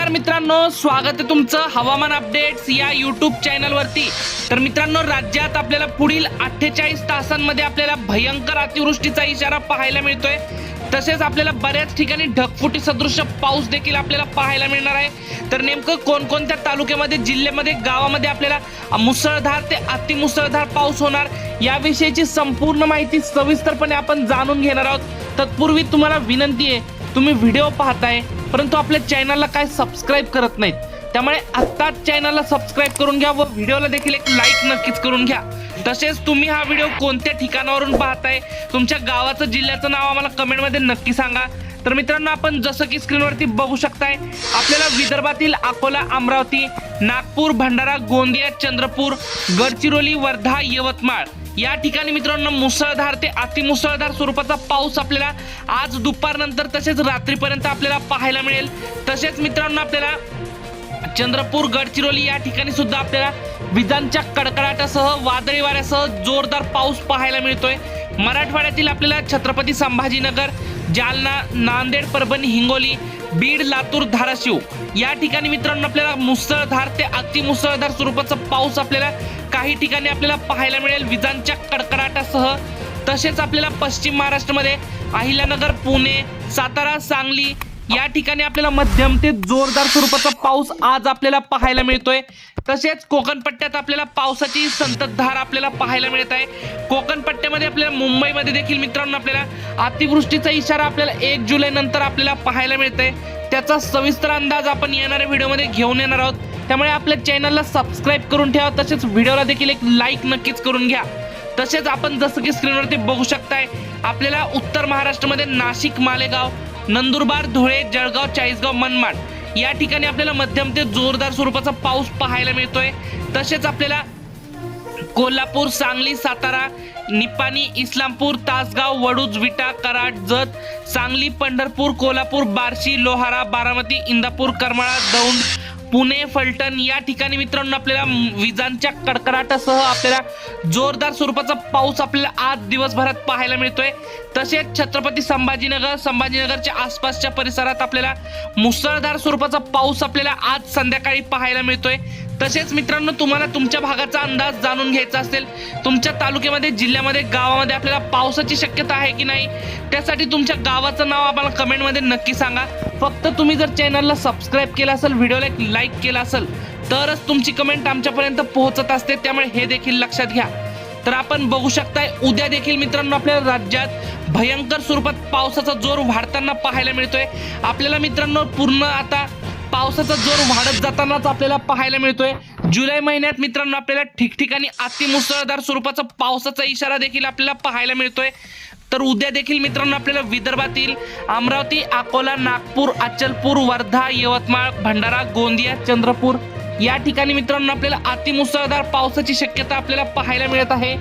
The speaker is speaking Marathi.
नमस्कार मित्रांनो, स्वागत आहे तुमचं हवामान अपडेट्स या यूट्यूब चॅनल वरती। तर मित्रांनो, राज्यात आपल्याला पुढील 48 तासांमध्ये आपल्याला भयंकर अतिवृष्टीचा इशारा पाहायला मिळतोय। तसेच आपल्याला बऱ्याच ठिकाणी ढगफुटी सदृश पाऊस देखील आपल्याला पाहायला मिळणार आहे। तर नेमकं कोणकोणत्या तालुक्यामध्ये, जिल्ह्यामध्ये, गावामध्ये आपल्याला मुसळधार ते अतिमुसळधार पाऊस होणार याविषयीची संपूर्ण माहिती सविस्तरपणे आपण जाणून घेणार आहोत। तत्पूर्वी तुम्हाला विनंती आहे, तुम्ही व्हिडिओ पाहताय परंतु आपल्या चॅनलला काय सबस्क्राइब करत नाहीत, त्यामुळे आत्ताच चॅनलला सबस्क्राइब करून घ्या व व्हिडिओला देखील एक लाईक नक्कीच करून घ्या। तसेच तुम्ही हा व्हिडिओ कोणत्या ठिकाणावरून पाहताय, तुमच्या गावाचं, जिल्ह्याचं नाव आम्हाला कमेंटमध्ये नक्की सांगा। तर मित्रांनो, आपण जसं की स्क्रीनवरती बघू शकताय, आपल्याला विदर्भातील अकोला, अमरावती, नागपूर, भंडारा, गोंदिया, चंद्रपूर, गडचिरोली, वर्धा, यवतमाळ या ठिकाणी मित्रांनो मुसळधार ते अतिमुसळधार स्वरूपाचा पाऊस आपल्याला आज दुपारनंतर तसेच रात्रीपर्यंत आपल्याला पाहायला मिळेल। तसेच मित्रांनो, आपल्याला चंद्रपूर, गडचिरोली या ठिकाणी सुद्धा आपल्याला विजांच्या कडकडाटासह, वादळी वाऱ्यासह जोरदार पाऊस पाहायला मिळतोय। मराठवाड्यातील आपल्याला छत्रपती संभाजीनगर, जालना, नांदेड, परभणी, हिंगोली, बीड, लातूर, धाराशिव या ठिकाणी मित्रांनो आपल्याला मुसळधार ते अतिमुसळधार स्वरूपाचा पाऊस आपल्याला काही ठिकाणी आपल्याला पाहायला मिळेल विजांच्या कडकडाटासह। तसेच आपल्याला पश्चिम महाराष्ट्रामध्ये अहिल्यानगर, पुणे, सातारा, सांगली या ठिकाणी आपल्याला मध्यम ते जोरदार स्वरूपाचा पाऊस आज आपल्याला पाहायला मिळतोय। तसेच कोकण पट्ट्यात आपल्याला पावसाची संततधार आपल्याला पाहायला मिळत आहे। कोकण पट्ट्यामध्ये आपल्याला मुंबईमध्ये देखील मित्रांनो आपल्याला अतिवृष्टीचा इशारा आपल्याला 1 जुलै नंतर आपल्याला पाहायला मिळतंय। त्याचा सविस्तर अंदाज आपण येणाऱ्या व्हिडिओमध्ये घेऊन येणार आहोत, त्यामुळे आपल्या चॅनलला सबस्क्राइब करून ठेवा। तसेच व्हिडिओला देखील एक लाईक नक्कीच करून घ्या। तसेच आपण जसं की स्क्रीनवरती बघू शकताय, आपल्याला उत्तर महाराष्ट्रामध्ये नाशिक, मालेगाव, नंदुरबार, धुळे, जळगाव, चाळीसगाव, मनमाड या ठिकाणी आपल्याला मध्यम ते जोरदार स्वरूपाचा पाऊस पाहायला मिळतोय। तसेच आपल्याला कोल्हापूर, सांगली, सातारा, निपाणी, इस्लामपूर, तासगाव, वडूज, विटा, कराड, जत, सांगली, पंढरपूर, कोल्हापूर, बार्शी, लोहारा, बारामती, इंदापूर, करमाळा, दौंड, पुणे, फलटण या ठिकाणी मित्रांनो आपल्याला विजांच्या कडकडाटासह आपल्याला जोरदार स्वरूपाचा पाऊस आपल्याला आज दिवसभरात पाहायला मिळतोय। तसेच छत्रपती संभाजीनगर, संभाजीनगरच्या आसपासच्या परिसरात आपल्याला मुसळधार स्वरूपाचा पाऊस आपल्याला आज संध्याकाळी पाहायला मिळतोय। तसेच मित्रांनो, तुम्हाला तुमच्या भागाचा अंदाज जाणून घ्यायचा असेल, तुमच्या तालुक्यामध्ये, जिल्ह्यामध्ये, गावामध्ये आपल्याला पावसाची शक्यता आहे की नाही, त्यासाठी तुमच्या गावाचं नाव आम्हाला कमेंटमध्ये नक्की सांगा। फक्त तुम्ही जर चॅनलला सबस्क्राइब केलं असेल, व्हिडिओला एक लाईक केला असेल, तरच तुमची कमेंट आमच्यापर्यंत पोहोचत असते, त्यामुळे हे देखील लक्षात घ्या। तर आपण बघू शकताय, उद्या देखील मित्रांनो आपल्याला राज्यात भयंकर स्वरूपात पावसाचा जोर वाढताना पाहायला मिळतोय। आपल्याला मित्रांनो पूर्ण आता पावसाचा जोर वाढत जातानाच आपल्याला पाहायला मिळतोय। जुलै महिन्यात मित्रांनो आपल्याला ठिकठिकाणी अतिमुसळधार स्वरूपाचा पावसाचा इशारा देखील आपल्याला पाहायला मिळतोय। तर उद्या देखील मित्रांनो आपल्याला विदर्भातील अमरावती, अकोला, नागपूर, अचलपूर, वर्धा, यवतमाळ, भंडारा, गोंदिया, चंद्रपूर या ठिकाणी मित्रांनो आपल्याला अतिमुसळधार पावसाची शक्यता आपल्याला पाहायला मिळत आहे।